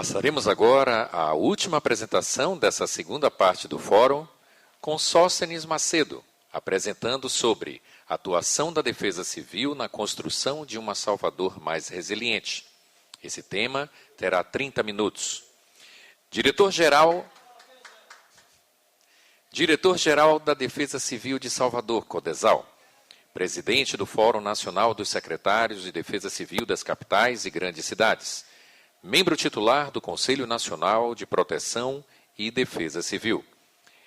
Passaremos agora à última apresentação dessa segunda parte do fórum, com Sóstenes Macedo, apresentando sobre atuação da Defesa Civil na construção de uma Salvador mais resiliente. Esse tema terá 30 minutos. Diretor-Geral da Defesa Civil de Salvador, Codesal. Presidente do Fórum Nacional dos Secretários de Defesa Civil das Capitais e Grandes Cidades. Membro titular do Conselho Nacional de Proteção e Defesa Civil.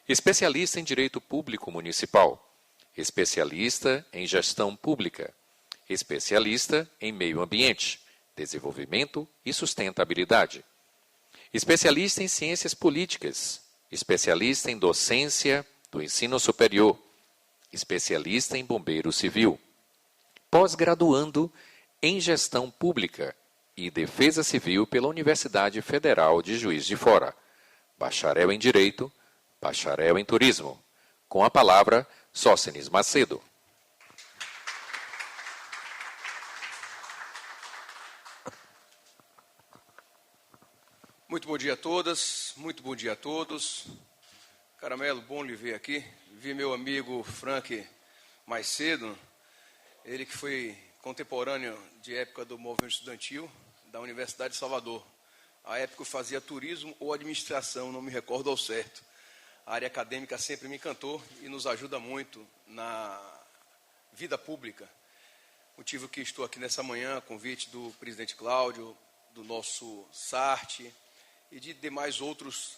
Especialista em Direito Público Municipal. Especialista em Gestão Pública. Especialista em Meio Ambiente, Desenvolvimento e Sustentabilidade. Especialista em Ciências Políticas. Especialista em Docência do Ensino Superior. Especialista em Bombeiro Civil. Pós-graduando em Gestão Pública e Defesa Civil pela Universidade Federal de Juiz de Fora. Bacharel em Direito, bacharel em Turismo. Com a palavra, Sóstenes Macedo. Muito bom dia a todas, muito bom dia a todos. Caramelo, bom lhe ver aqui. Vi meu amigo Frank mais cedo, ele que foi contemporâneo de época do movimento estudantil da Universidade de Salvador. À época eu fazia turismo ou administração, não me recordo ao certo. A área acadêmica sempre me encantou e nos ajuda muito na vida pública. Motivo que estou aqui nessa manhã, convite do presidente Cláudio, do nosso Sarte e de demais outros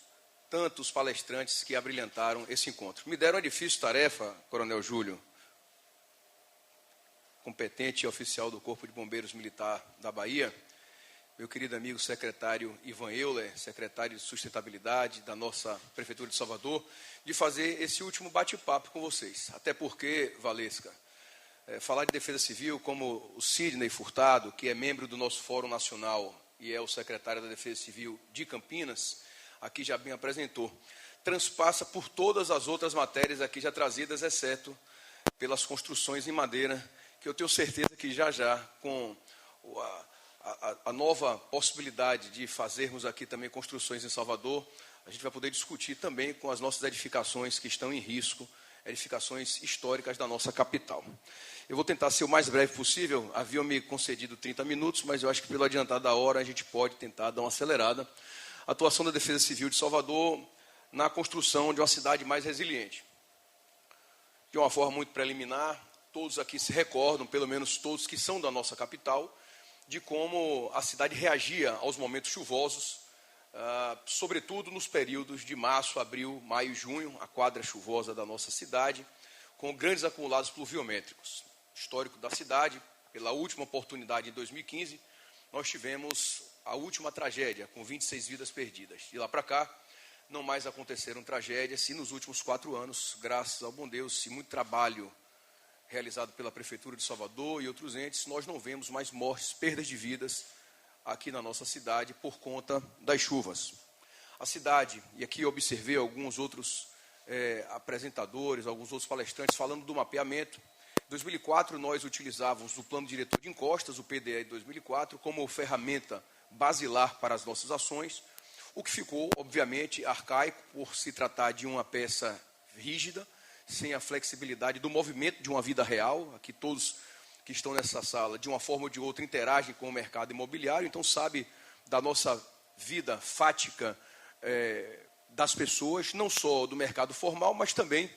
tantos palestrantes que abrilhantaram esse encontro. Me deram a difícil tarefa, Coronel Júlio, competente e oficial do Corpo de Bombeiros Militar da Bahia, meu querido amigo secretário Ivan Euler, secretário de Sustentabilidade da nossa Prefeitura de Salvador, de fazer esse último bate-papo com vocês. Até porque, Valesca, falar de defesa civil, como o Sidney Furtado, que é membro do nosso Fórum Nacional e é o secretário da Defesa Civil de Campinas, aqui já bem apresentou, transpassa por todas as outras matérias aqui já trazidas, exceto pelas construções em madeira, que eu tenho certeza que já, com a nova possibilidade de fazermos aqui também construções em Salvador, a gente vai poder discutir também com as nossas edificações que estão em risco, edificações históricas da nossa capital. Eu vou tentar ser o mais breve possível, haviam me concedido 30 minutos, mas eu acho que pelo adiantar da hora a gente pode tentar dar uma acelerada. A atuação da Defesa Civil de Salvador na construção de uma cidade mais resiliente. De uma forma muito preliminar, todos aqui se recordam, pelo menos todos que são da nossa capital, de como a cidade reagia aos momentos chuvosos, sobretudo nos períodos de março, abril, maio e junho, a quadra chuvosa da nossa cidade, com grandes acumulados pluviométricos. Histórico da cidade, pela última oportunidade em 2015, nós tivemos a última tragédia, com 26 vidas perdidas. De lá para cá, não mais aconteceram tragédias, e nos últimos 4 anos, graças ao bom Deus e muito trabalho realizado pela Prefeitura de Salvador e outros entes, nós não vemos mais mortes, perdas de vidas aqui na nossa cidade por conta das chuvas. A cidade, e aqui eu observei alguns outros apresentadores, alguns outros palestrantes falando do mapeamento. Em 2004, nós utilizávamos o Plano Diretor de Encostas, o PDE de 2004, como ferramenta basilar para as nossas ações, o que ficou, obviamente, arcaico por se tratar de uma peça rígida, sem a flexibilidade do movimento de uma vida real. Aqui todos que estão nessa sala, de uma forma ou de outra, interagem com o mercado imobiliário, então sabe da nossa vida fática das pessoas, não só do mercado formal, mas também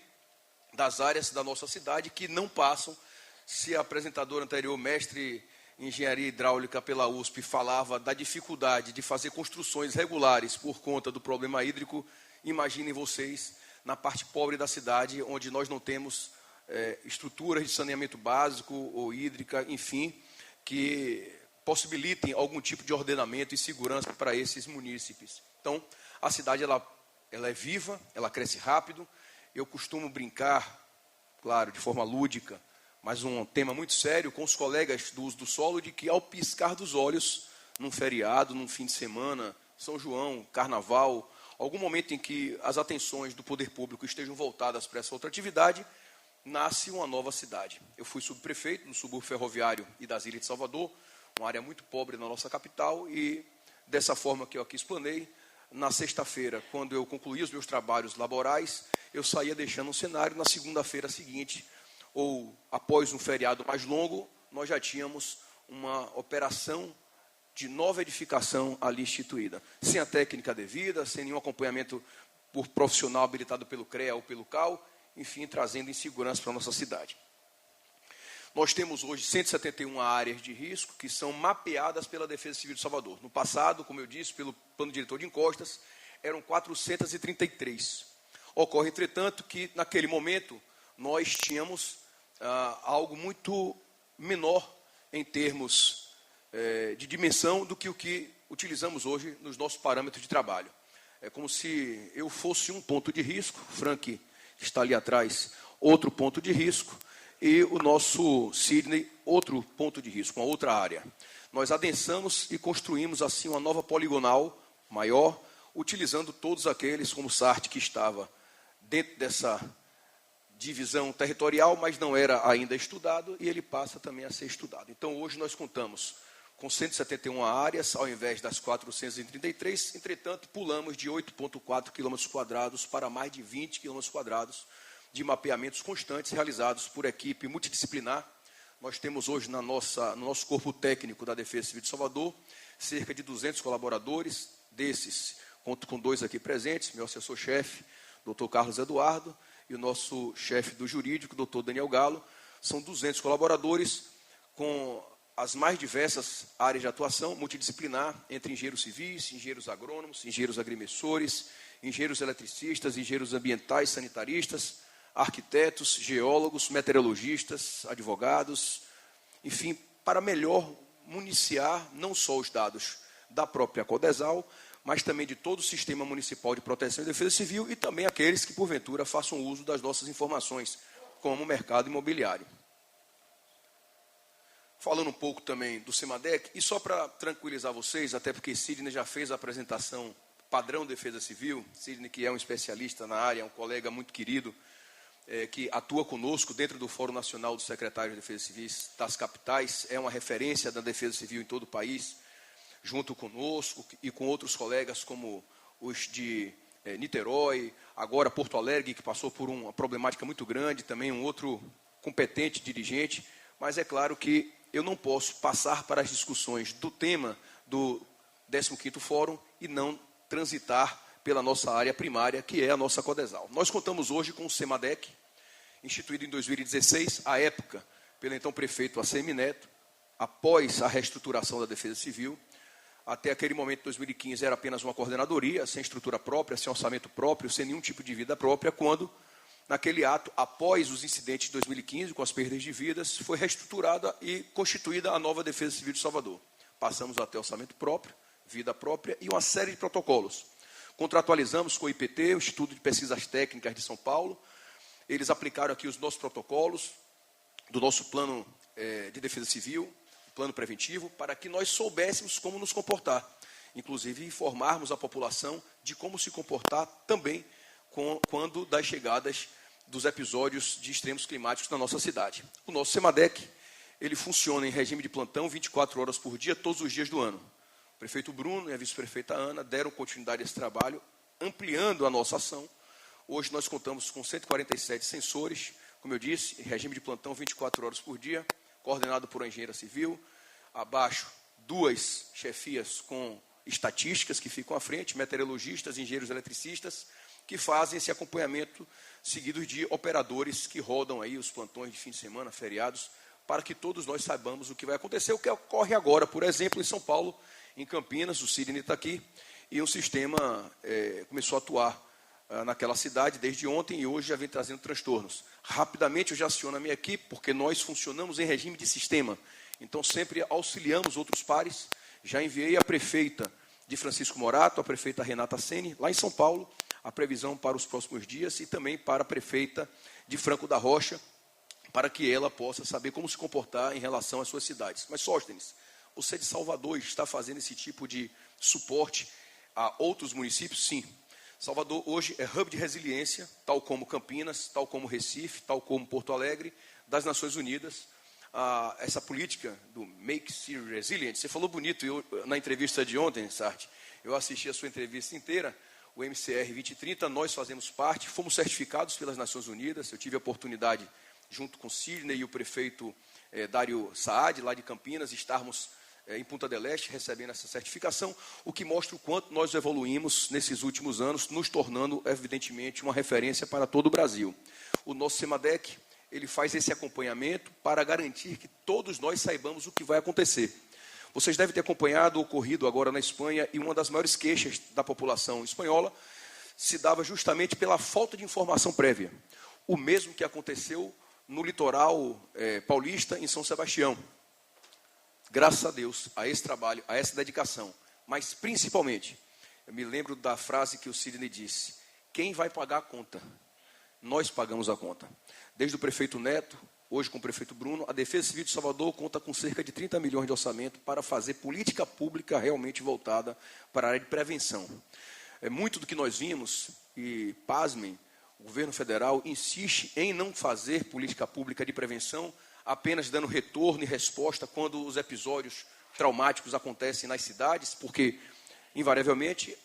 das áreas da nossa cidade que não passam. Se a apresentadora anterior, mestre em Engenharia Hidráulica pela USP, falava da dificuldade de fazer construções regulares por conta do problema hídrico, imaginem vocês na parte pobre da cidade, onde nós não temos estruturas de saneamento básico ou hídrica, enfim, que possibilitem algum tipo de ordenamento e segurança para esses munícipes. Então, a cidade ela é viva, ela cresce rápido. Eu costumo brincar, claro, de forma lúdica, mas um tema muito sério, com os colegas do uso do solo, de que ao piscar dos olhos, num feriado, num fim de semana, São João, Carnaval, algum momento em que as atenções do poder público estejam voltadas para essa outra atividade, nasce uma nova cidade. Eu fui subprefeito do subúrbio ferroviário e das Ilhas de Salvador, uma área muito pobre na nossa capital, e dessa forma que eu aqui explanei. Na sexta-feira, quando eu concluí os meus trabalhos laborais, eu saía deixando um cenário. Na segunda-feira seguinte, ou após um feriado mais longo, nós já tínhamos uma operação de nova edificação ali instituída, sem a técnica devida, sem nenhum acompanhamento por profissional habilitado pelo CREA ou pelo CAU, enfim, trazendo insegurança para a nossa cidade. Nós temos hoje 171 áreas de risco que são mapeadas pela Defesa Civil de Salvador. No passado, como eu disse, pelo Plano Diretor de Encostas, eram 433. Ocorre, entretanto, que naquele momento nós tínhamos algo muito menor em termos de dimensão do que o que utilizamos hoje nos nossos parâmetros de trabalho. É como se eu fosse um ponto de risco, Frank, que está ali atrás, outro ponto de risco, e o nosso Sidney, outro ponto de risco, uma outra área. Nós adensamos e construímos assim uma nova poligonal maior, utilizando todos aqueles, como o SART, que estava dentro dessa divisão territorial, mas não era ainda estudado, e ele passa também a ser estudado. Então, hoje nós contamos com 171 áreas, ao invés das 433, entretanto, pulamos de 8,4 km² para mais de 20 km² de mapeamentos constantes realizados por equipe multidisciplinar. Nós temos hoje no nosso corpo técnico da Defesa Civil de Salvador cerca de 200 colaboradores, desses, conto com 2 aqui presentes, meu assessor-chefe, Dr. Carlos Eduardo, e o nosso chefe do jurídico, Dr. Daniel Galo. São 200 colaboradores com as mais diversas áreas de atuação multidisciplinar, entre engenheiros civis, engenheiros agrônomos, engenheiros agrimensores, engenheiros eletricistas, engenheiros ambientais, sanitaristas, arquitetos, geólogos, meteorologistas, advogados, enfim, para melhor municiar não só os dados da própria Codesal, mas também de todo o Sistema Municipal de Proteção e Defesa Civil e também aqueles que, porventura, façam uso das nossas informações, como o mercado imobiliário. Falando um pouco também do CEMADEC, e só para tranquilizar vocês, até porque Sidney já fez a apresentação padrão Defesa Civil, Sidney, que é um especialista na área, um colega muito querido, que atua conosco dentro do Fórum Nacional dos Secretários de Defesa Civis das capitais, é uma referência da Defesa Civil em todo o país, junto conosco e com outros colegas como os de Niterói, agora Porto Alegre, que passou por uma problemática muito grande, também um outro competente dirigente, mas é claro que eu não posso passar para as discussões do tema do 15º Fórum e não transitar pela nossa área primária, que é a nossa Codesal. Nós contamos hoje com o CEMADEC, instituído em 2016, à época, pelo então prefeito ACM Neto, após a reestruturação da Defesa Civil. Até aquele momento, 2015, era apenas uma coordenadoria, sem estrutura própria, sem orçamento próprio, sem nenhum tipo de vida própria, quando, naquele ato, após os incidentes de 2015, com as perdas de vidas, foi reestruturada e constituída a nova Defesa Civil de Salvador. Passamos a ter orçamento próprio, vida própria e uma série de protocolos. Contratualizamos com o IPT, o Instituto de Pesquisas Técnicas de São Paulo. Eles aplicaram aqui os nossos protocolos do nosso plano de defesa civil, plano preventivo, para que nós soubéssemos como nos comportar. Inclusive, informarmos a população de como se comportar também quando das chegadas dos episódios de extremos climáticos na nossa cidade. O nosso CEMADEC, ele funciona em regime de plantão 24 horas por dia, todos os dias do ano. O prefeito Bruno e a vice-prefeita Ana deram continuidade a esse trabalho, ampliando a nossa ação. Hoje nós contamos com 147 sensores, como eu disse, em regime de plantão 24 horas por dia, coordenado por uma engenheira civil, abaixo 2 chefias com estatísticas que ficam à frente, meteorologistas, engenheiros eletricistas, que fazem esse acompanhamento seguido de operadores que rodam aí os plantões de fim de semana, feriados, para que todos nós saibamos o que vai acontecer. O que ocorre agora, por exemplo, em São Paulo, em Campinas, o Sidney está aqui, e um sistema começou a atuar naquela cidade desde ontem e hoje já vem trazendo transtornos. Rapidamente eu já aciono a minha equipe, porque nós funcionamos em regime de sistema. Então sempre auxiliamos outros pares. Já enviei a prefeita de Francisco Morato, a prefeita Renata Sene, lá em São Paulo, a previsão para os próximos dias e também para a prefeita de Franco da Rocha, para que ela possa saber como se comportar em relação às suas cidades. Mas, Sóstenes, você de Salvador está fazendo esse tipo de suporte a outros municípios? Sim. Salvador hoje é hub de resiliência, tal como Campinas, tal como Recife, tal como Porto Alegre, das Nações Unidas. essa política do Make Syria Resilient. Você falou bonito na entrevista de ontem, Sartre. Eu assisti a sua entrevista inteira. O MCR 2030, nós fazemos parte, fomos certificados pelas Nações Unidas. Eu tive a oportunidade, junto com Sidney e o prefeito Dário Saad, lá de Campinas, estarmos em Punta del Este recebendo essa certificação, o que mostra o quanto nós evoluímos nesses últimos anos, nos tornando, evidentemente, uma referência para todo o Brasil. O nosso CEMADEC, ele faz esse acompanhamento para garantir que todos nós saibamos o que vai acontecer. Vocês devem ter acompanhado o ocorrido agora na Espanha, e uma das maiores queixas da população espanhola se dava justamente pela falta de informação prévia. O mesmo que aconteceu no litoral paulista, em São Sebastião. Graças a Deus, a esse trabalho, a essa dedicação, mas principalmente, eu me lembro da frase que o Sidney disse: quem vai pagar a conta? Nós pagamos a conta. Desde o prefeito Neto, hoje com o prefeito Bruno, a Defesa Civil de Salvador conta com cerca de 30 milhões de orçamento para fazer política pública realmente voltada para a área de prevenção. Muito do que nós vimos, e pasmem, o governo federal insiste em não fazer política pública de prevenção, apenas dando retorno e resposta quando os episódios traumáticos acontecem nas cidades, porque, invariavelmente,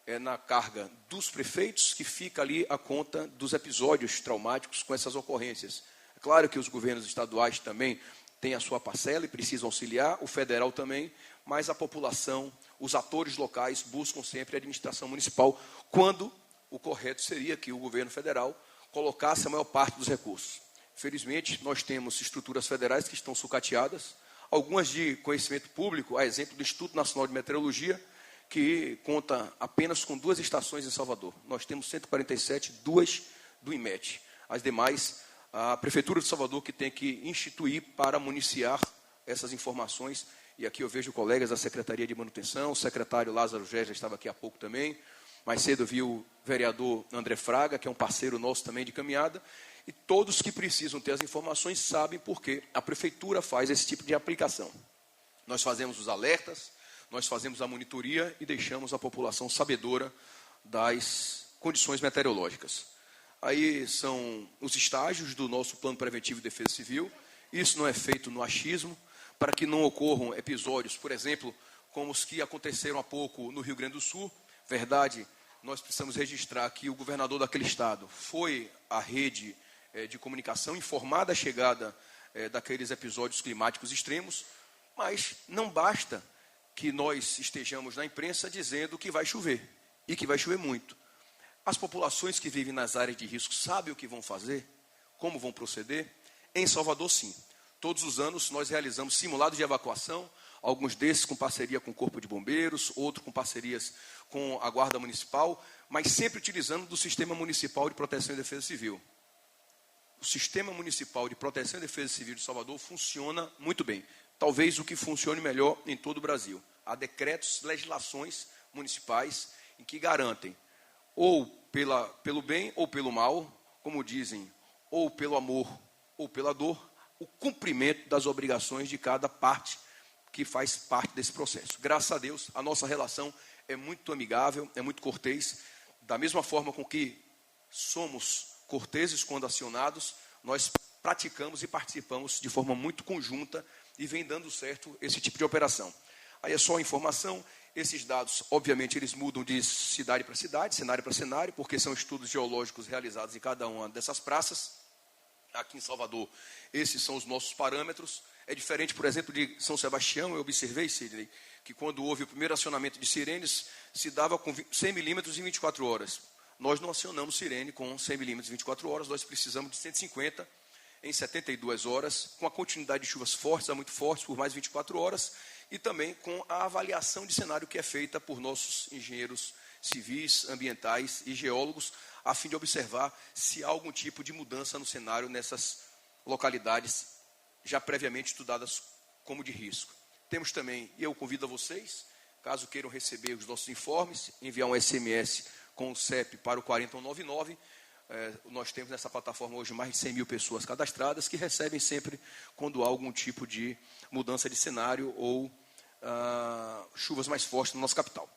é na carga dos prefeitos que fica ali a conta dos episódios traumáticos com essas ocorrências. É claro que os governos estaduais também têm a sua parcela e precisam auxiliar, o federal também, mas a população, os atores locais buscam sempre a administração municipal, quando o correto seria que o governo federal colocasse a maior parte dos recursos. Felizmente, nós temos estruturas federais que estão sucateadas, algumas de conhecimento público, a exemplo do Instituto Nacional de Meteorologia, que conta apenas com 2 estações em Salvador. Nós temos 147, 2 do IMET. As demais, a Prefeitura de Salvador que tem que instituir para municiar essas informações. E aqui eu vejo colegas da Secretaria de Manutenção, o secretário Lázaro Gés já estava aqui há pouco também. Mais cedo eu vi o vereador André Fraga, que é um parceiro nosso também de caminhada. E todos que precisam ter as informações sabem por que a Prefeitura faz esse tipo de aplicação. Nós fazemos os alertas, nós fazemos a monitoria e deixamos a população sabedora das condições meteorológicas. Aí são os estágios do nosso Plano Preventivo de Defesa Civil. Isso não é feito no achismo, para que não ocorram episódios, por exemplo, como os que aconteceram há pouco no Rio Grande do Sul. Verdade, nós precisamos registrar que o governador daquele estado foi à rede de comunicação informar da chegada daqueles episódios climáticos extremos, mas não basta que nós estejamos na imprensa dizendo que vai chover, e que vai chover muito. As populações que vivem nas áreas de risco sabem o que vão fazer, como vão proceder? Em Salvador, sim. Todos os anos nós realizamos simulados de evacuação, alguns desses com parceria com o Corpo de Bombeiros, outros com parcerias com a Guarda Municipal, mas sempre utilizando do Sistema Municipal de Proteção e Defesa Civil. O Sistema Municipal de Proteção e Defesa Civil de Salvador funciona muito bem. Talvez o que funcione melhor em todo o Brasil. Há decretos, legislações municipais em que garantem, ou pelo bem ou pelo mal, como dizem, ou pelo amor ou pela dor, o cumprimento das obrigações de cada parte que faz parte desse processo. Graças a Deus, a nossa relação é muito amigável, é muito cortês. Da mesma forma com que somos corteses quando acionados, nós praticamos e participamos de forma muito conjunta e vem dando certo esse tipo de operação. Aí é só a informação, esses dados, obviamente, eles mudam de cidade para cidade, cenário para cenário, porque são estudos geológicos realizados em cada uma dessas praças. Aqui em Salvador, esses são os nossos parâmetros. É diferente, por exemplo, de São Sebastião. Eu observei, Sidney, que quando houve o primeiro acionamento de sirenes, se dava com 100 milímetros em 24 horas. Nós não acionamos sirene com 100 milímetros em 24 horas, nós precisamos de 150 em 72 horas, com a continuidade de chuvas fortes, muito fortes, por mais 24 horas, e também com a avaliação de cenário que é feita por nossos engenheiros civis, ambientais e geólogos, a fim de observar se há algum tipo de mudança no cenário nessas localidades já previamente estudadas como de risco. Temos também, e eu convido a vocês, caso queiram receber os nossos informes, enviar um SMS com o CEP para o 4099. Nós temos nessa plataforma hoje mais de 100 mil pessoas cadastradas que recebem sempre quando há algum tipo de mudança de cenário ou chuvas mais fortes na nossa capital.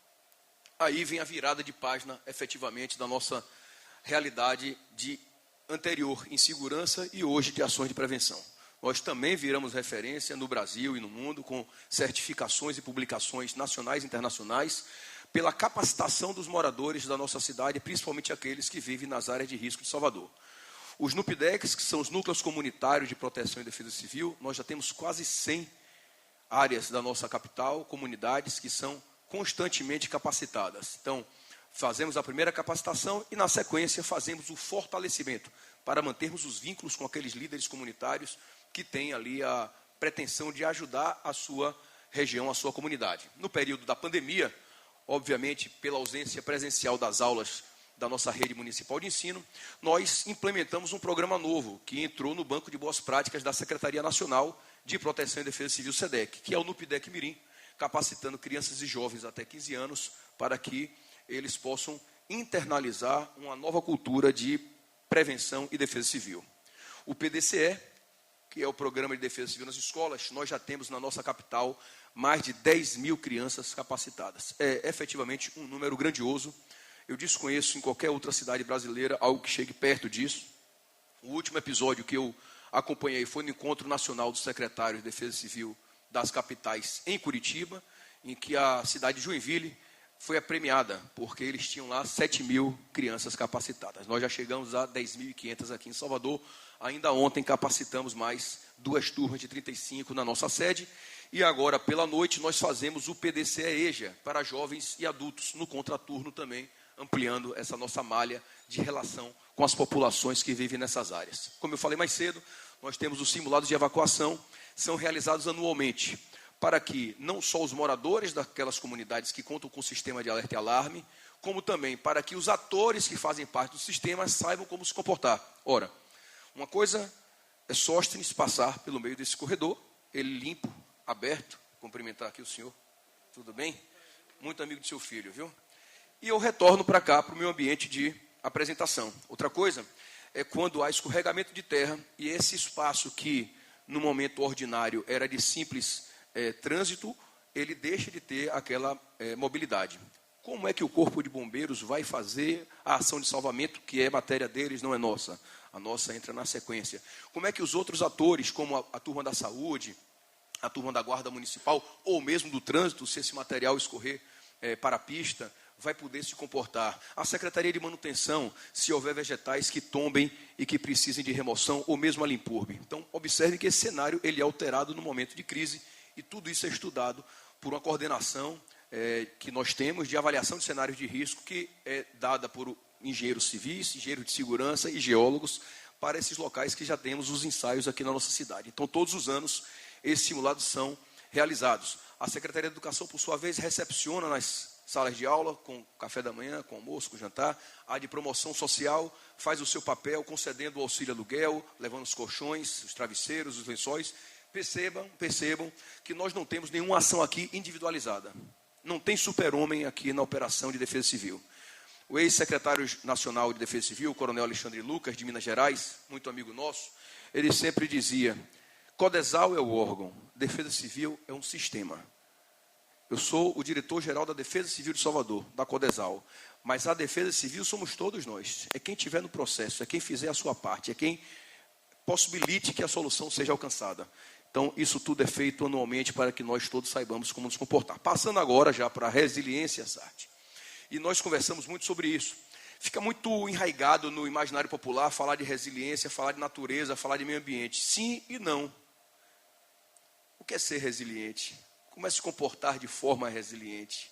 Aí vem a virada de página, efetivamente, da nossa realidade de anterior insegurança e hoje de ações de prevenção. nós também viramos referência no Brasil e no mundo com certificações e publicações nacionais e internacionais pela capacitação dos moradores da nossa cidade, principalmente aqueles que vivem nas áreas de risco de Salvador. Os NUPDECs, que são os Núcleos Comunitários de Proteção e Defesa Civil, nós já temos quase 100 áreas da nossa capital, comunidades que são constantemente capacitadas. Então, fazemos a primeira capacitação e, na sequência, fazemos o fortalecimento para mantermos os vínculos com aqueles líderes comunitários que têm ali a pretensão de ajudar a sua região, a sua comunidade. No período da pandemia, obviamente, pela ausência presencial das aulas da nossa rede municipal de ensino, nós implementamos um programa novo que entrou no Banco de Boas Práticas da Secretaria Nacional de Proteção e Defesa Civil, SEDEC, que é o NUPDEC Mirim, capacitando crianças e jovens até 15 anos para que eles possam internalizar uma nova cultura de prevenção e defesa civil. O PDCE, que é o Programa de Defesa Civil nas Escolas, nós já temos na nossa capital mais de 10 mil crianças capacitadas. É efetivamente um número grandioso. Eu desconheço em qualquer outra cidade brasileira algo que chegue perto disso. O último episódio que eu acompanhei foi no Encontro Nacional dos Secretários de Defesa Civil das capitais em Curitiba, em que a cidade de Joinville foi premiada, porque eles tinham lá 7 mil crianças capacitadas. Nós já chegamos a 10.500 aqui em Salvador. Ainda ontem capacitamos mais 2 turmas de 35 na nossa sede. E agora, pela noite, nós fazemos o PDCE-EJA para jovens e adultos, no contraturno também, ampliando essa nossa malha de relação com as populações que vivem nessas áreas. Como eu falei mais cedo, nós temos os simulados de evacuação, são realizados anualmente, para que não só os moradores daquelas comunidades que contam com o sistema de alerta e alarme, como também para que os atores que fazem parte do sistema saibam como se comportar. Ora, uma coisa é Sóstenes passar pelo meio desse corredor, ele limpo, aberto, cumprimentar aqui o senhor, tudo bem? Muito amigo do seu filho, viu? E eu retorno para cá, para o meu ambiente de apresentação. Outra coisa é quando há escorregamento de terra e esse espaço que, no momento ordinário, era de simples trânsito, ele deixa de ter aquela mobilidade. Como é que o Corpo de Bombeiros vai fazer a ação de salvamento, que é matéria deles, não é nossa? A nossa entra na sequência. Como é que os outros atores, como a turma da saúde, a turma da guarda municipal, ou mesmo do trânsito, se esse material escorrer para a pista, vai poder se comportar? A Secretaria de Manutenção, se houver vegetais que tombem e que precisem de remoção, ou mesmo a Limpurbe. Então, observe que esse cenário ele é alterado no momento de crise, e tudo isso é estudado por uma coordenação que nós temos de avaliação de cenários de risco, que é dada por engenheiros civis, engenheiros de segurança e geólogos, para esses locais que já temos os ensaios aqui na nossa cidade. Então, todos os anos, esses simulados são realizados. A Secretaria de Educação, por sua vez, recepciona nas salas de aula, com café da manhã, com almoço, com jantar. A de promoção social faz o seu papel, concedendo o auxílio aluguel, levando os colchões, os travesseiros, os lençóis. Percebam que nós não temos nenhuma ação aqui individualizada. Não tem super-homem aqui na operação de defesa civil. O ex-secretário nacional de defesa civil, o coronel Alexandre Lucas, de Minas Gerais, muito amigo nosso, ele sempre dizia: CODESAL é o órgão, defesa civil é um sistema. Eu sou o diretor-geral da Defesa Civil de Salvador, da CODESAL, mas a defesa civil somos todos nós. É quem estiver no processo, é quem fizer a sua parte, é quem possibilite que a solução seja alcançada. Então, isso tudo é feito anualmente para que nós todos saibamos como nos comportar. Passando agora já para a resiliência, Sarte. E nós conversamos muito sobre isso. Fica muito enraizado no imaginário popular falar de resiliência, falar de natureza, falar de meio ambiente. Sim e não. O que é ser resiliente? Como é se comportar de forma resiliente?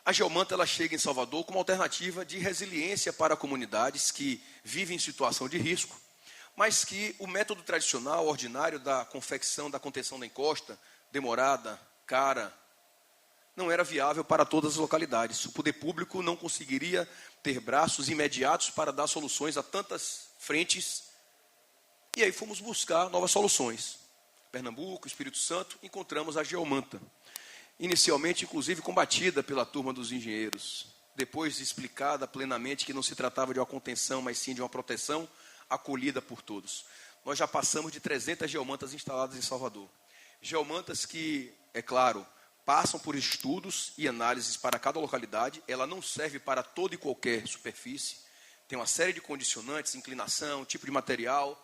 A Geomanta ela chega em Salvador como alternativa de resiliência para comunidades que vivem em situação de risco, mas que o método tradicional, ordinário da confecção, da contenção da encosta, demorada, cara, não era viável para todas as localidades. O poder público não conseguiria ter braços imediatos para dar soluções a tantas frentes. E aí fomos buscar novas soluções. Pernambuco, Espírito Santo, encontramos a Geomanta. Inicialmente, inclusive, combatida pela turma dos engenheiros. Depois explicada plenamente que não se tratava de uma contenção, mas sim de uma proteção, acolhida por todos. Nós já passamos de 300 geomantas instaladas em Salvador. Geomantas que, é claro, passam por estudos e análises para cada localidade. Ela não serve para toda e qualquer superfície. Tem uma série de condicionantes, inclinação, tipo de material.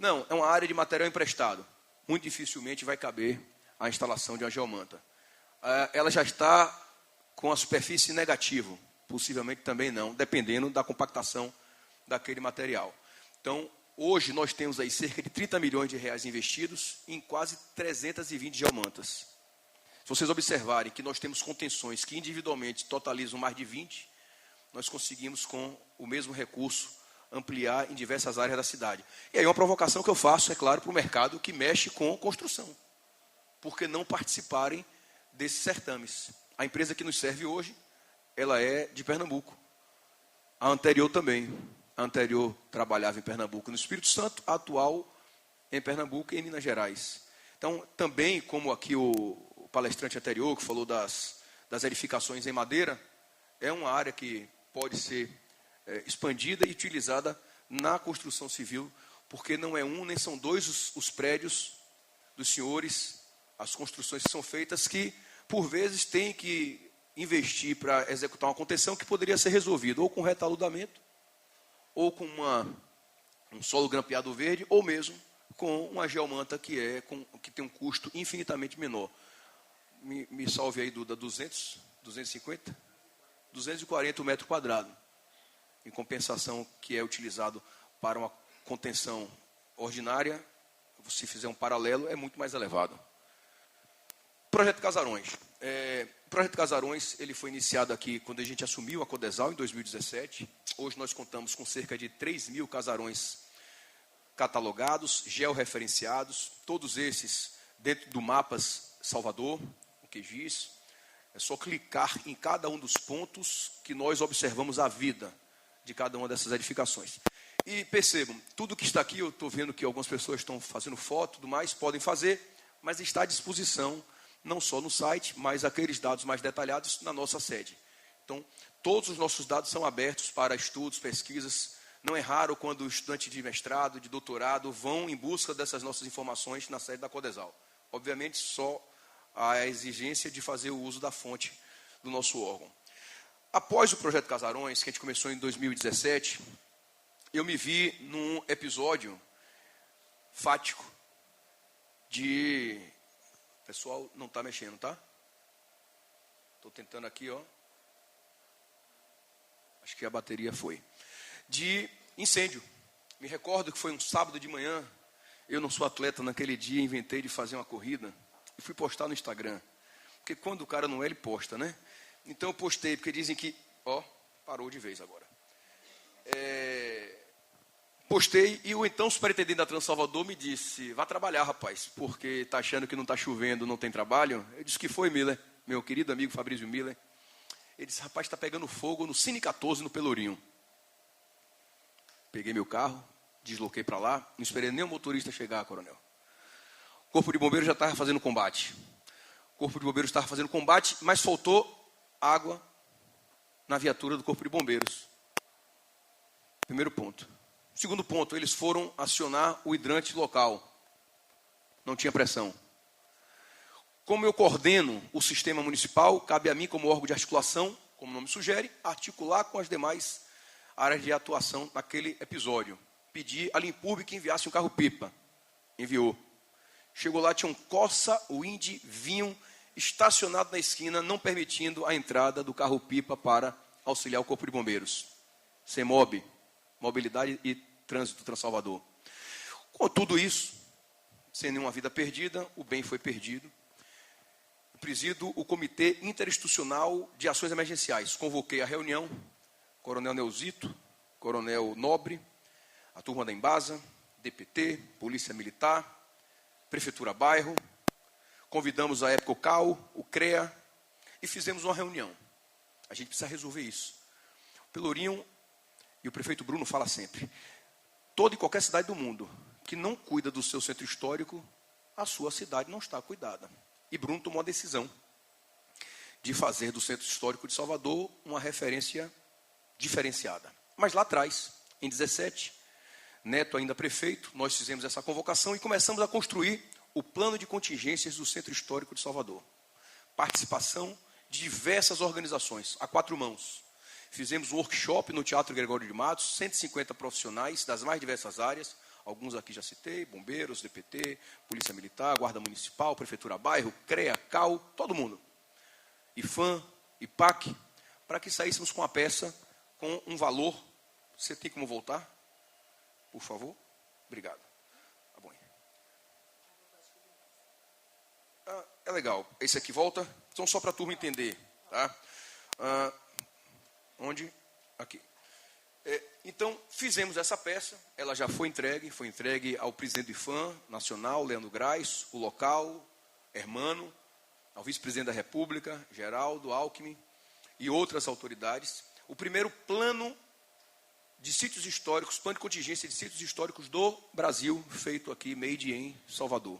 Não, é uma área de material emprestado. Muito dificilmente vai caber a instalação de uma geomanta. Ela já está com a superfície negativo, possivelmente também não, dependendo da compactação daquele material. Então, hoje nós temos aí cerca de 30 milhões de reais investidos em quase 320 geomantas. Se vocês observarem que nós temos contenções que individualmente totalizam mais de 20, nós conseguimos com o mesmo recurso ampliar em diversas áreas da cidade. E aí uma provocação que eu faço, é claro, para o mercado que mexe com construção. Por que não participarem desses certames? A empresa que nos serve hoje, ela é de Pernambuco. A anterior também. A anterior trabalhava em Pernambuco, no Espírito Santo, a atual em Pernambuco e em Minas Gerais. Então, também, como aqui o palestrante anterior, que falou das edificações em madeira, é uma área que pode ser expandida e utilizada na construção civil, porque não é um, nem são dois os prédios dos senhores, as construções que são feitas, que, por vezes, têm que investir para executar uma contenção que poderia ser resolvida ou com retaludamento, ou com um solo grampeado verde, ou mesmo com uma geomanta que tem um custo infinitamente menor. Me salve aí, Duda, 200, 250? 240 metros quadrados, em compensação que é utilizado para uma contenção ordinária, se fizer um paralelo, é muito mais elevado. Projeto Casarões. O Projeto Casarões ele foi iniciado aqui quando a gente assumiu a Codesal, em 2017. Hoje nós contamos com cerca de 3 mil casarões catalogados, georreferenciados, todos esses dentro do Mapas Salvador, o QGIS. É só clicar em cada um dos pontos que nós observamos a vida de cada uma dessas edificações. E percebam, tudo que está aqui, eu estou vendo que algumas pessoas estão fazendo foto, tudo mais, podem fazer, mas está à disposição, não só no site, mas aqueles dados mais detalhados na nossa sede. Então, todos os nossos dados são abertos para estudos, pesquisas. Não é raro quando estudantes de mestrado, de doutorado, vão em busca dessas nossas informações na sede da Codesal. Obviamente, só a exigência de fazer o uso da fonte do nosso órgão. Após o Projeto Casarões, que a gente começou em 2017, eu me vi num episódio fático de... O pessoal não está mexendo, tá? Estou tentando aqui, ó. Acho que a bateria foi. De incêndio. Me recordo que foi um sábado de manhã. Eu não sou atleta naquele dia, inventei de fazer uma corrida. E fui postar no Instagram. Porque quando o cara não é, ele posta, né? Então eu postei, porque dizem que... Ó, parou de vez agora. Postei e o então superintendente da Transalvador me disse: vá trabalhar, rapaz, porque está achando que não está chovendo, não tem trabalho. Eu disse: que foi, Miller? Meu querido amigo Fabrício Miller. Ele disse: rapaz, está pegando fogo no Cine 14, no Pelourinho. Peguei meu carro, desloquei para lá, não esperei nem o motorista chegar, coronel. O Corpo de Bombeiros já estava fazendo combate. O Corpo de Bombeiros estava fazendo combate, mas faltou água na viatura do Corpo de Bombeiros. Primeiro ponto. Segundo ponto, eles foram acionar o hidrante local. Não tinha pressão. Como eu coordeno o sistema municipal, cabe a mim, como órgão de articulação, como o nome sugere, articular com as demais áreas de atuação naquele episódio. Pedi a Limpurb que enviasse um carro-pipa. Enviou. Chegou lá, tinha um Corsa Wind vinho estacionado na esquina, não permitindo a entrada do carro-pipa para auxiliar o Corpo de Bombeiros. CEMOB, Mobilidade e Trânsito Transalvador. Com tudo isso, sem nenhuma vida perdida, o bem foi perdido. Presido o Comitê Interinstitucional de Ações Emergenciais. Convoquei a reunião, Coronel Neuzito, Coronel Nobre, a turma da Embasa, DPT, Polícia Militar, Prefeitura Bairro. Convidamos a época o CAU, o CREA, e fizemos uma reunião. A gente precisa resolver isso. O Pelourinho e o prefeito Bruno fala sempre: toda e qualquer cidade do mundo que não cuida do seu centro histórico, a sua cidade não está cuidada. E Bruno tomou a decisão de fazer do Centro Histórico de Salvador uma referência diferenciada. Mas lá atrás, em 17, Neto ainda prefeito, nós fizemos essa convocação e começamos a construir o plano de contingências do Centro Histórico de Salvador. Participação de diversas organizações, a 4 mãos. Fizemos um workshop no Teatro Gregório de Matos, 150 profissionais das mais diversas áreas, Alguns aqui já citei, bombeiros, DPT, Polícia Militar, Guarda Municipal, Prefeitura Bairro, CREA, CAU, todo mundo. IFAM, IPAC, para que saíssemos com a peça com um valor. Você tem como voltar? Por favor? Obrigado. Tá bom. É legal. Esse aqui volta. Então, só para a turma entender. Tá? Onde? Aqui. Então, fizemos essa peça. Ela já foi entregue ao presidente do IFAM nacional, Leandro Grais, o local, Hermano, ao vice-presidente da República, Geraldo Alckmin, e outras autoridades. O primeiro plano de sítios históricos, plano de contingência de sítios históricos do Brasil, feito aqui, made em Salvador.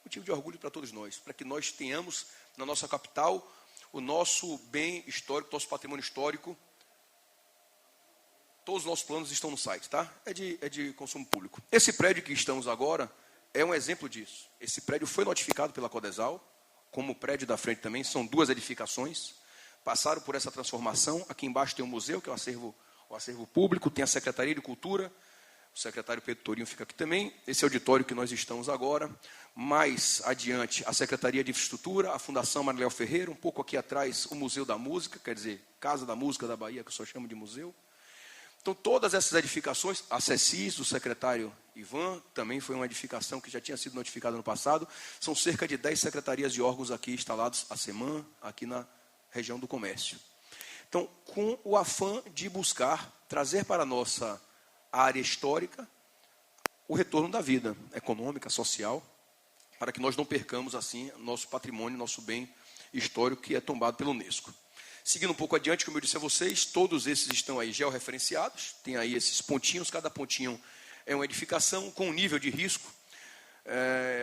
Motivo de orgulho para todos nós, para que nós tenhamos na nossa capital o nosso bem histórico, nosso patrimônio histórico. Todos os nossos planos estão no site, tá? É de consumo público. Esse prédio que estamos agora é um exemplo disso. Esse prédio foi notificado pela Codesal, como o prédio da frente também, são 2 edificações, passaram por essa transformação. Aqui embaixo tem um museu, que é o acervo público, tem a Secretaria de Cultura, o secretário Pedro Torinho fica aqui também, esse auditório que nós estamos agora, mais adiante a Secretaria de Infraestrutura, a Fundação Manuel Ferreira, um pouco aqui atrás o Museu da Música, quer dizer, Casa da Música da Bahia, que eu só chamo de museu. Então, todas essas edificações, a CECIS, do secretário Ivan, também foi uma edificação que já tinha sido notificada no passado, são cerca de 10 secretarias de órgãos aqui instalados, a SEMAN, aqui na região do comércio. Então, com o afã de buscar trazer para a nossa área histórica o retorno da vida econômica, social, para que nós não percamos, assim, nosso patrimônio, nosso bem histórico, que é tombado pela Unesco. Seguindo um pouco adiante, como eu disse a vocês, todos esses estão aí georreferenciados, tem aí esses pontinhos, cada pontinho é uma edificação com um nível de risco,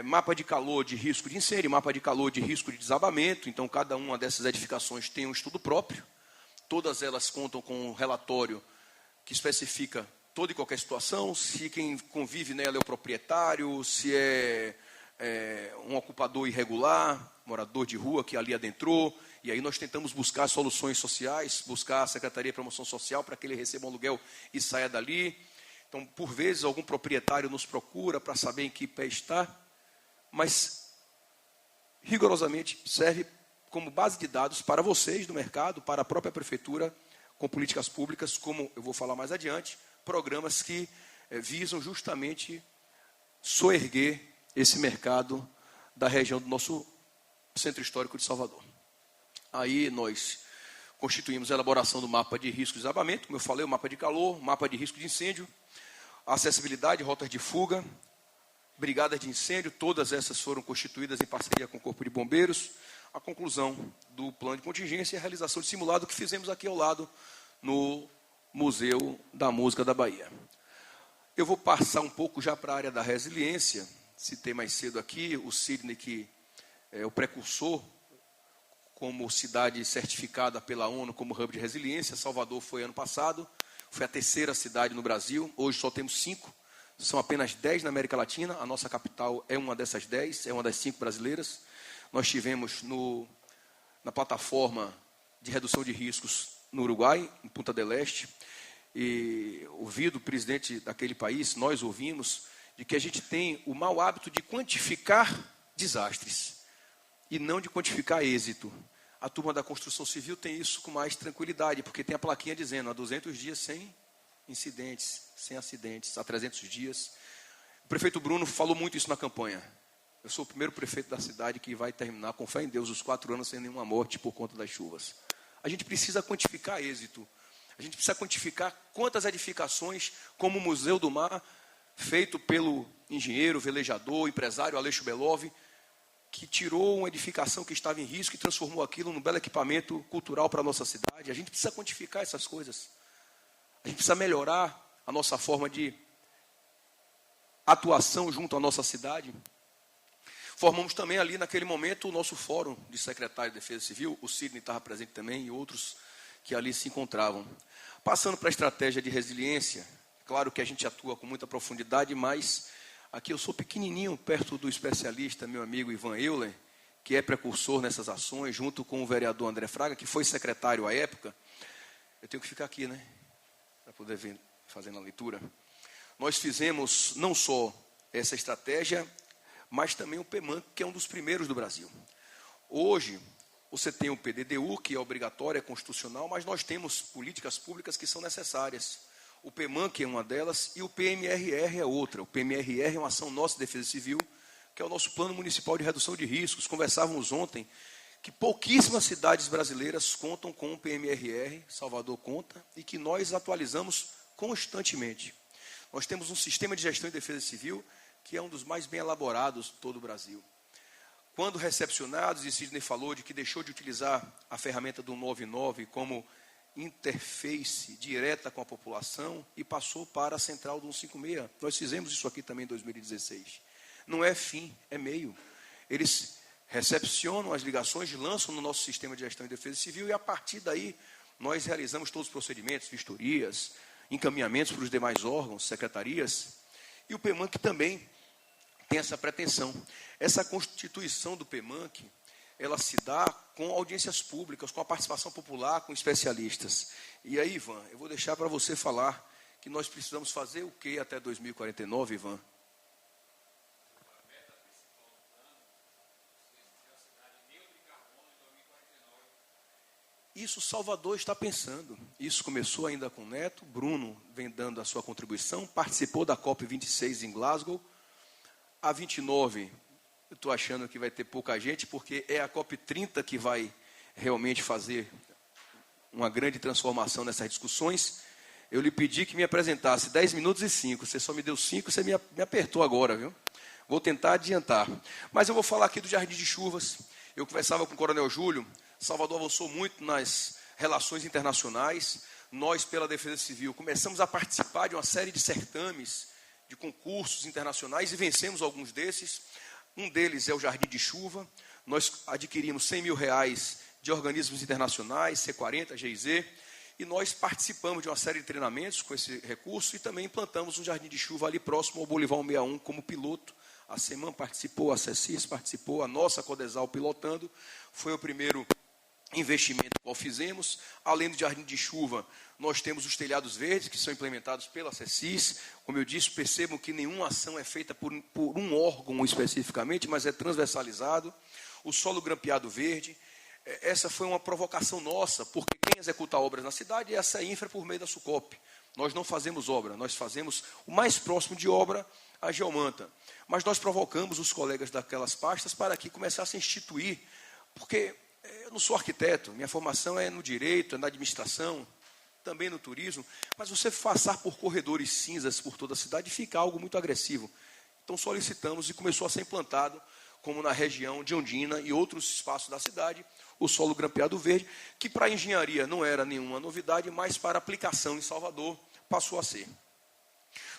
mapa de calor de risco de incêndio, mapa de calor de risco de desabamento, então cada uma dessas edificações tem um estudo próprio, todas elas contam com um relatório que especifica toda e qualquer situação, se quem convive nela é o proprietário, se é um ocupador irregular, morador de rua que ali adentrou, e aí nós tentamos buscar soluções sociais, buscar a Secretaria de Promoção Social para que ele receba um aluguel e saia dali. Então, por vezes, algum proprietário nos procura para saber em que pé está, mas rigorosamente serve como base de dados para vocês do mercado, para a própria prefeitura, com políticas públicas, como eu vou falar mais adiante, programas que visam justamente soerguer esse mercado da região do nosso Centro Histórico de Salvador. Aí nós constituímos a elaboração do mapa de risco de desabamento, como eu falei, o mapa de calor, mapa de risco de incêndio, acessibilidade, rotas de fuga, brigadas de incêndio, todas essas foram constituídas em parceria com o Corpo de Bombeiros, a conclusão do plano de contingência e a realização de simulado que fizemos aqui ao lado no Museu da Música da Bahia. Eu vou passar um pouco já para a área da resiliência, citei mais cedo aqui o Sidney, que é o precursor como cidade certificada pela ONU como hub de resiliência. Salvador foi ano passado, foi a 3ª cidade no Brasil, hoje só temos 5, são apenas 10 na América Latina, a nossa capital é uma dessas 10, é uma das 5 brasileiras. Nós tivemos na plataforma de redução de riscos no Uruguai, em Punta del Este, e ouvido o presidente daquele país, nós ouvimos, de que a gente tem o mau hábito de quantificar desastres e não de quantificar êxito. A turma da construção civil tem isso com mais tranquilidade, porque tem a plaquinha dizendo há 200 dias sem incidentes, sem acidentes, há 300 dias. O prefeito Bruno falou muito isso na campanha. Eu sou o primeiro prefeito da cidade que vai terminar, com fé em Deus, os 4 anos sem nenhuma morte por conta das chuvas. A gente precisa quantificar êxito. A gente precisa quantificar quantas edificações, como o Museu do Mar, feito pelo engenheiro, velejador, empresário Aleixo Belov, que tirou uma edificação que estava em risco e transformou aquilo num belo equipamento cultural para a nossa cidade. A gente precisa quantificar essas coisas. A gente precisa melhorar a nossa forma de atuação junto à nossa cidade. Formamos também ali, naquele momento, o nosso fórum de secretário de Defesa Civil, o Sidney estava presente também, e outros que ali se encontravam. Passando para a estratégia de resiliência, claro que a gente atua com muita profundidade, mas aqui eu sou pequenininho, perto do especialista, meu amigo Ivan Euler, que é precursor nessas ações, junto com o vereador André Fraga, que foi secretário à época. Eu tenho que ficar aqui, né? Para poder ver, fazendo a leitura. nós fizemos não só essa estratégia, mas também o PEMANC, que é um dos primeiros do Brasil. Hoje, você tem o PDDU, que é obrigatório, é constitucional, mas nós temos políticas públicas que são necessárias. O PEMANC é uma delas e o PMRR é outra. O PMRR é uma ação nossa de defesa civil, que é o nosso Plano Municipal de Redução de Riscos. Conversávamos ontem que pouquíssimas cidades brasileiras contam com o PMRR, Salvador conta, e que nós atualizamos constantemente. Nós temos um sistema de gestão e defesa civil que é um dos mais bem elaborados de todo o Brasil. Quando recepcionados, e Sidney falou de que deixou de utilizar a ferramenta do 99 como interface direta com a população e passou para a central do 156. Nós fizemos isso aqui também em 2016. Não é fim, é meio. Eles recepcionam as ligações, lançam no nosso sistema de gestão e defesa civil e a partir daí nós realizamos todos os procedimentos, vistorias, encaminhamentos para os demais órgãos, secretarias. E o PEMANC também tem essa pretensão. Essa constituição do PEMANC, ela se dá com audiências públicas, com a participação popular, com especialistas. E aí, Ivan, eu vou deixar para você falar que nós precisamos fazer o quê até 2049, Ivan? Isso Salvador está pensando. Isso começou ainda com o Neto. Bruno vem dando a sua contribuição. Participou da COP26 em Glasgow. A 29, eu estou achando que vai ter pouca gente, porque é a COP30 que vai realmente fazer uma grande transformação nessas discussões. Eu lhe pedi que me apresentasse 10 minutos e 5. Você só me deu 5, você me apertou agora, viu? Vou tentar adiantar. Mas eu vou falar aqui do Jardim de Chuvas. Eu conversava com o Coronel Júlio. Salvador avançou muito nas relações internacionais. Nós, pela Defesa Civil, começamos a participar de uma série de certames, de concursos internacionais e vencemos alguns desses. Um deles é o Jardim de Chuva. Nós adquirimos R$100 mil de organismos internacionais, C40, GIZ, e nós participamos de uma série de treinamentos com esse recurso e também implantamos um Jardim de Chuva ali próximo ao Bolivar 161 como piloto. A SEMAN participou, a CECIS participou, a nossa Codesal pilotando. Foi o primeiro investimento que fizemos. Além do Jardim de Chuva, nós temos os telhados verdes, que são implementados pela CECIS. Como eu disse, percebam que nenhuma ação é feita por um órgão especificamente, mas é transversalizado. O solo grampeado verde. Essa foi uma provocação nossa, porque quem executa obras na cidade é a CEINFRA por meio da SUCOP. Nós não fazemos obra, nós fazemos o mais próximo de obra, a Geomanta. Mas nós provocamos os colegas daquelas pastas para que começassem a instituir, porque eu não sou arquiteto, minha formação é no direito, é na administração, também no turismo, mas você passar por corredores cinzas por toda a cidade fica algo muito agressivo. Então solicitamos e começou a ser implantado, como na região de Ondina e outros espaços da cidade, o solo grampeado verde, que para a engenharia não era nenhuma novidade, mas para aplicação em Salvador passou a ser.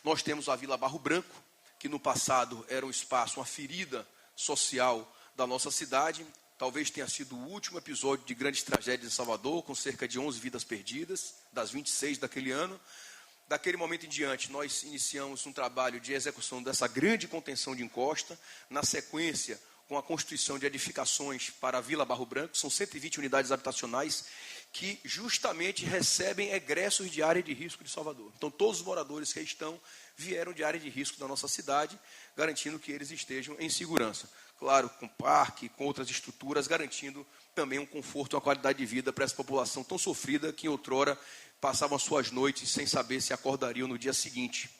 Nós temos a Vila Barro Branco, que no passado era um espaço, uma ferida social da nossa cidade. Talvez tenha sido o último episódio de grandes tragédias em Salvador, com cerca de 11 vidas perdidas, das 26 daquele ano. Daquele momento em diante, nós iniciamos um trabalho de execução dessa grande contenção de encosta. Na sequência, com a constituição de edificações para a Vila Barro Branco, são 120 unidades habitacionais que justamente recebem egressos de área de risco de Salvador. Então, todos os moradores que aí estão vieram de área de risco da nossa cidade, garantindo que eles estejam em segurança. Claro, com parque, com outras estruturas, garantindo também um conforto, uma qualidade de vida para essa população tão sofrida que, outrora, passavam suas noites sem saber se acordariam no dia seguinte.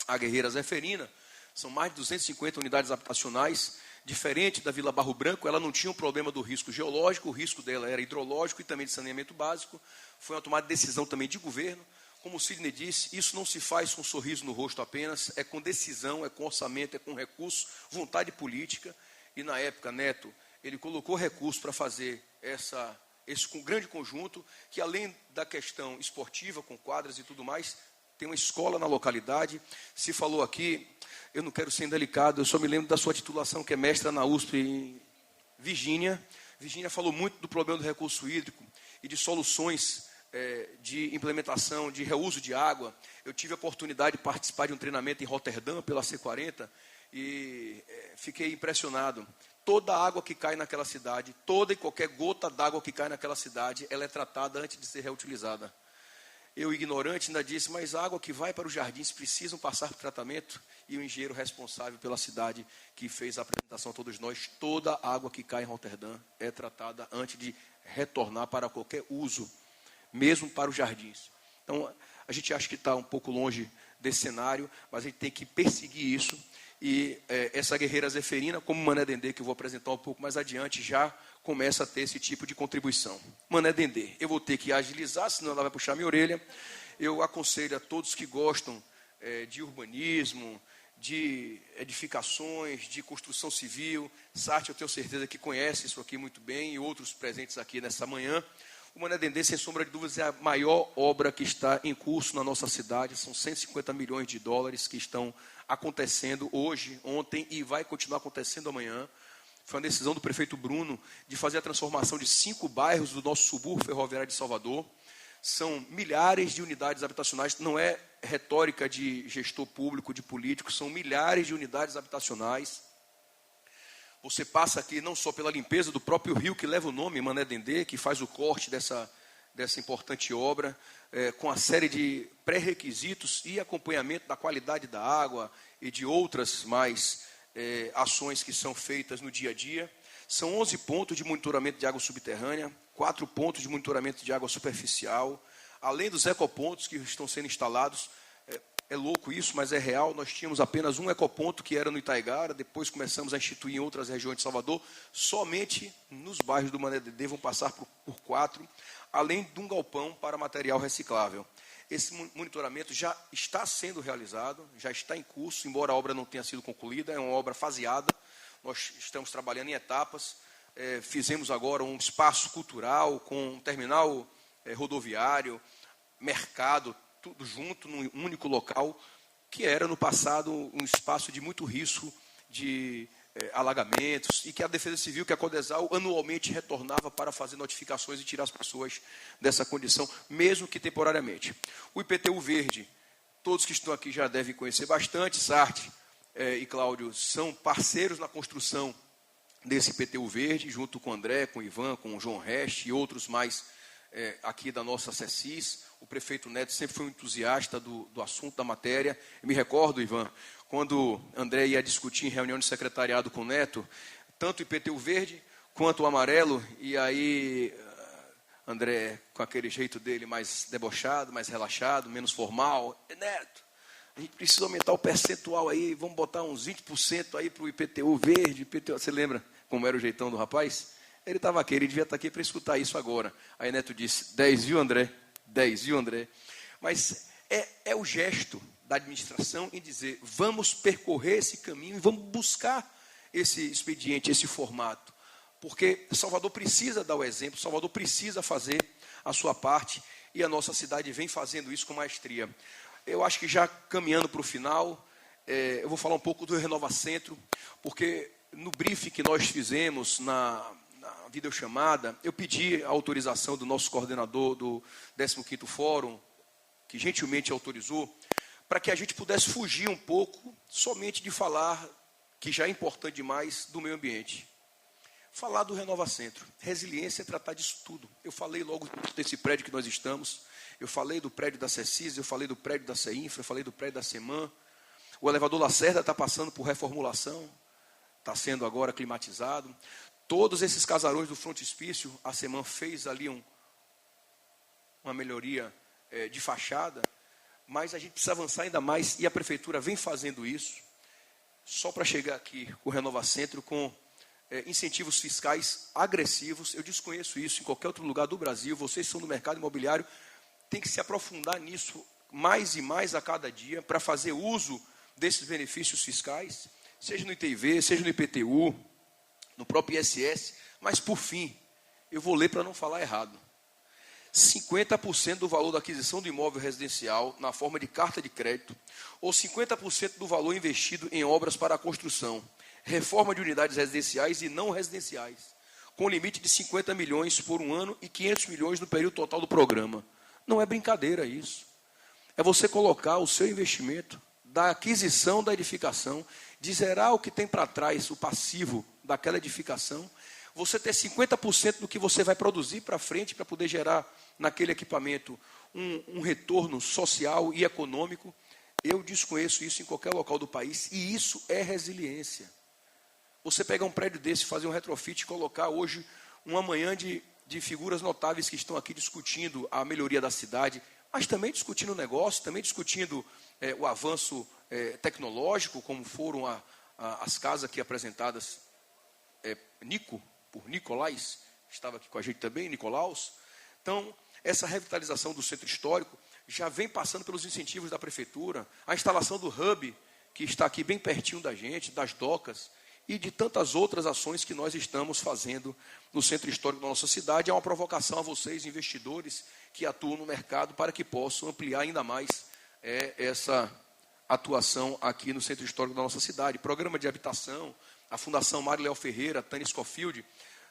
A Guerreira Zeferina, são mais de 250 unidades habitacionais. Diferente da Vila Barro Branco, ela não tinha um problema do risco geológico, o risco dela era hidrológico e também de saneamento básico. Foi uma tomada de decisão também de governo. Como o Sidney disse, isso não se faz com um sorriso no rosto apenas, é com decisão, é com orçamento, é com recurso, vontade política. E na época, Neto, ele colocou recurso para fazer esse grande conjunto, que além da questão esportiva, com quadras e tudo mais, tem uma escola na localidade. Se falou aqui, eu não quero ser indelicado, eu só me lembro da sua titulação, que é mestra na USP em Virgínia. Virgínia falou muito do problema do recurso hídrico e de soluções de implementação, de reuso de água. Eu tive a oportunidade de participar de um treinamento em Roterdã, pela C40, e fiquei impressionado. Toda a água que cai naquela cidade, toda e qualquer gota d'água que cai naquela cidade, ela é tratada antes de ser reutilizada. Eu, ignorante, ainda disse, mas a água que vai para os jardins precisam passar por tratamento? E o engenheiro responsável pela cidade que fez a apresentação a todos nós, toda a água que cai em Roterdã é tratada antes de retornar para qualquer uso, mesmo para os jardins. Então, a gente acha que está um pouco longe desse cenário, mas a gente tem que perseguir isso. E essa guerreira zeferina, como Mané Dendê, que eu vou apresentar um pouco mais adiante, já começa a ter esse tipo de contribuição. Mané Dendê, eu vou ter que agilizar, senão ela vai puxar minha orelha. Eu aconselho a todos que gostam de urbanismo, de edificações, de construção civil. Sartre, eu tenho certeza que conhece isso aqui muito bem, e outros presentes aqui nessa manhã. O Mané Dendê, sem sombra de dúvidas, é a maior obra que está em curso na nossa cidade. São 150 milhões de dólares que estão acontecendo hoje, ontem, e vai continuar acontecendo amanhã. Foi uma decisão do prefeito Bruno de fazer a transformação de 5 bairros do nosso subúrbio ferroviário de Salvador. São milhares de unidades habitacionais, não é retórica de gestor público, de político, são milhares de unidades habitacionais. Você passa aqui não só pela limpeza do próprio rio que leva o nome, Mané Dendê, que faz o corte dessa importante obra, com a série de pré-requisitos e acompanhamento da qualidade da água e de outras mais ações que são feitas no dia a dia. São 11 pontos de monitoramento de água subterrânea, 4 pontos de monitoramento de água superficial, além dos ecopontos que estão sendo instalados. É louco isso, mas é real. Nós tínhamos apenas um ecoponto, que era no Itaigara, depois começamos a instituir em outras regiões de Salvador. Somente nos bairros do Mané Dendê vão passar por 4, além de um galpão para material reciclável. Esse monitoramento já está sendo realizado, já está em curso, embora a obra não tenha sido concluída, é uma obra faseada. Nós estamos trabalhando em etapas. Fizemos agora um espaço cultural com um terminal rodoviário, mercado, tudo junto num único local, que era no passado um espaço de muito risco de alagamentos, e que a Defesa Civil, que a Codesal, anualmente retornava para fazer notificações e tirar as pessoas dessa condição, mesmo que temporariamente. O IPTU Verde, todos que estão aqui já devem conhecer bastante. Sartre e Cláudio são parceiros na construção desse IPTU Verde, junto com o André, com o Ivan, com o João Reste e outros mais aqui da nossa CECIS. O prefeito Neto sempre foi um entusiasta do assunto, da matéria. Eu me recordo, Ivan, quando André ia discutir em reunião de secretariado com o Neto, tanto o IPTU Verde quanto o amarelo, e aí André, com aquele jeito dele mais debochado, mais relaxado, menos formal, Neto, a gente precisa aumentar o percentual aí, vamos botar uns 20% aí para o IPTU Verde. Você lembra como era o jeitão do rapaz? Ele estava aqui, ele devia estar aqui para escutar isso agora. Aí Neto disse, 10, viu, André? 10, viu, André? Mas é o gesto da administração em dizer, vamos percorrer esse caminho e vamos buscar esse expediente, esse formato. Porque Salvador precisa dar o exemplo, Salvador precisa fazer a sua parte, e a nossa cidade vem fazendo isso com maestria. Eu acho que já caminhando para o final, eu vou falar um pouco do Renovacentro, porque no briefing que nós fizemos na videochamada, eu pedi a autorização do nosso coordenador do 15º Fórum, que gentilmente autorizou, para que a gente pudesse fugir um pouco somente de falar, que já é importante demais, do meio ambiente. Falar do Renovacentro. Resiliência é tratar disso tudo. Eu falei logo desse prédio que nós estamos, eu falei do prédio da CECIS, eu falei do prédio da CEINFRA, eu falei do prédio da CEMAN. O elevador Lacerda está passando por reformulação, está sendo agora climatizado. Todos esses casarões do frontispício, a CEMAN fez ali uma melhoria de fachada, mas a gente precisa avançar ainda mais, e a prefeitura vem fazendo isso, só para chegar aqui com o Renovacentro, com incentivos fiscais agressivos. Eu desconheço isso em qualquer outro lugar do Brasil. Vocês são do mercado imobiliário, tem que se aprofundar nisso mais e mais a cada dia, para fazer uso desses benefícios fiscais, seja no ITV, seja no IPTU, no próprio ISS, mas por fim, eu vou ler para não falar errado. 50% do valor da aquisição do imóvel residencial na forma de carta de crédito, ou 50% do valor investido em obras para a construção, reforma de unidades residenciais e não residenciais, com limite de 50 milhões por um ano e 500 milhões no período total do programa. Não é brincadeira isso. É você colocar o seu investimento da aquisição da edificação, de zerar o que tem para trás, o passivo daquela edificação, você ter 50% do que você vai produzir para frente, para poder gerar naquele equipamento um retorno social e econômico. Eu desconheço isso em qualquer local do país, e isso é resiliência. Você pegar um prédio desse, fazer um retrofit e colocar hoje uma manhã de figuras notáveis que estão aqui discutindo a melhoria da cidade, mas também discutindo o negócio, também discutindo o avanço tecnológico, como foram as casas aqui apresentadas por Nicolás, que estava aqui com a gente também, Nicolaus. Então, essa revitalização do centro histórico já vem passando pelos incentivos da prefeitura, a instalação do hub, que está aqui bem pertinho da gente, das docas, e de tantas outras ações que nós estamos fazendo no centro histórico da nossa cidade. É uma provocação a vocês, investidores, que atuam no mercado, para que possam ampliar ainda mais essa atuação aqui no centro histórico da nossa cidade. Programa de habitação, a Fundação Mário Léo Ferreira, Tânia Scofield,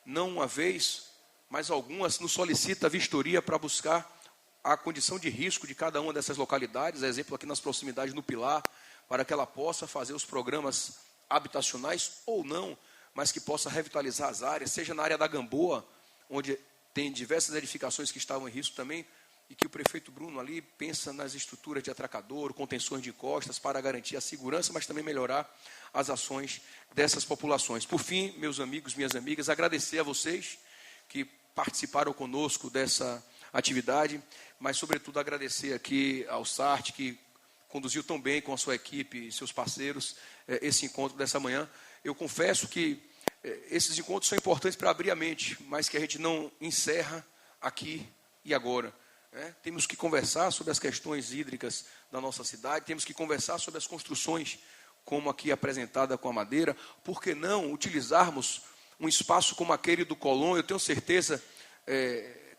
não uma vez, mas algumas, nos solicita a vistoria para buscar a condição de risco de cada uma dessas localidades, exemplo aqui nas proximidades do Pilar, para que ela possa fazer os programas habitacionais ou não, mas que possa revitalizar as áreas, seja na área da Gamboa, onde tem diversas edificações que estavam em risco também, e que o prefeito Bruno ali pensa nas estruturas de atracadouro, contenções de encostas, para garantir a segurança, mas também melhorar as ações dessas populações. Por fim, meus amigos, minhas amigas, agradecer a vocês que participaram conosco dessa atividade, mas, sobretudo, agradecer aqui ao SART, que conduziu tão bem com a sua equipe e seus parceiros esse encontro dessa manhã. Eu confesso que esses encontros são importantes para abrir a mente, mas que a gente não encerra aqui e agora. Temos que conversar sobre as questões hídricas da nossa cidade, temos que conversar sobre as construções, como aqui apresentada com a madeira. Por que não utilizarmos um espaço como aquele do Colón? Eu tenho certeza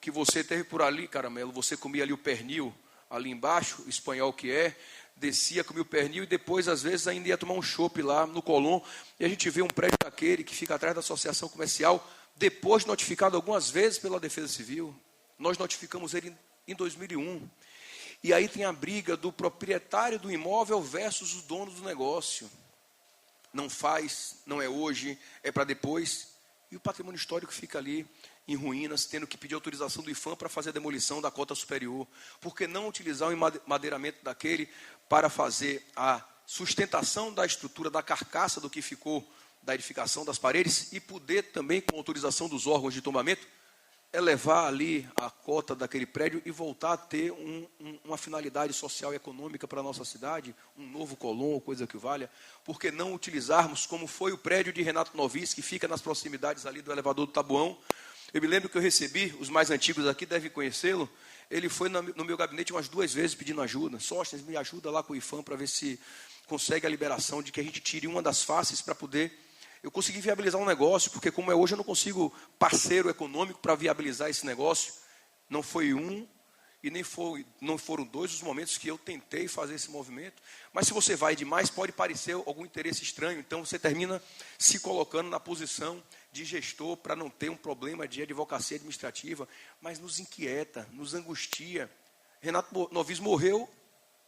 que você teve por ali, Caramelo, você comia ali o pernil, ali embaixo, espanhol que descia, comia o pernil e depois, às vezes, ainda ia tomar um chopp lá no Colón. E a gente vê um prédio daquele que fica atrás da associação comercial, depois notificado algumas vezes pela Defesa Civil. Nós notificamos ele em 2001. E aí tem a briga do proprietário do imóvel versus os donos do negócio. Não faz, não é hoje, é para depois. E o patrimônio histórico fica ali em ruínas, tendo que pedir autorização do IFAM para fazer a demolição da cota superior. Por que não utilizar o enmadeiramento daquele para fazer a sustentação da estrutura, da carcaça do que ficou da edificação das paredes e poder também, com autorização dos órgãos de tombamento, elevar ali a cota daquele prédio e voltar a ter uma finalidade social e econômica para a nossa cidade, um novo Colón, coisa que valha. Por que não utilizarmos, como foi o prédio de Renato Novis, que fica nas proximidades ali do elevador do Tabuão? Eu me lembro que eu recebi, os mais antigos aqui devem conhecê-lo, ele foi no meu gabinete umas 2 vezes pedindo ajuda. Sóstenes, me ajuda lá com o IFAM para ver se consegue a liberação de que a gente tire uma das faces para poder... Eu consegui viabilizar um negócio, porque como é hoje eu não consigo parceiro econômico para viabilizar esse negócio. Não foi um e não foram 2 os momentos que eu tentei fazer esse movimento. Mas se você vai demais, pode parecer algum interesse estranho. Então você termina se colocando na posição de gestor para não ter um problema de advocacia administrativa. Mas nos inquieta, nos angustia. Renato Novis morreu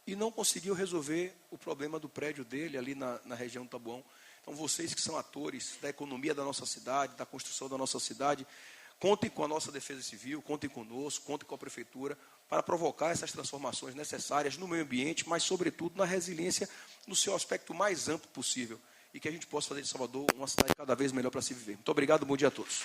e não conseguiu resolver o problema do prédio dele ali na região do Tabuão. Então, vocês que são atores da economia da nossa cidade, da construção da nossa cidade, contem com a nossa Defesa Civil, contem conosco, contem com a Prefeitura, para provocar essas transformações necessárias no meio ambiente, mas, sobretudo, na resiliência no seu aspecto mais amplo possível, e que a gente possa fazer de Salvador uma cidade cada vez melhor para se viver. Muito obrigado, bom dia a todos.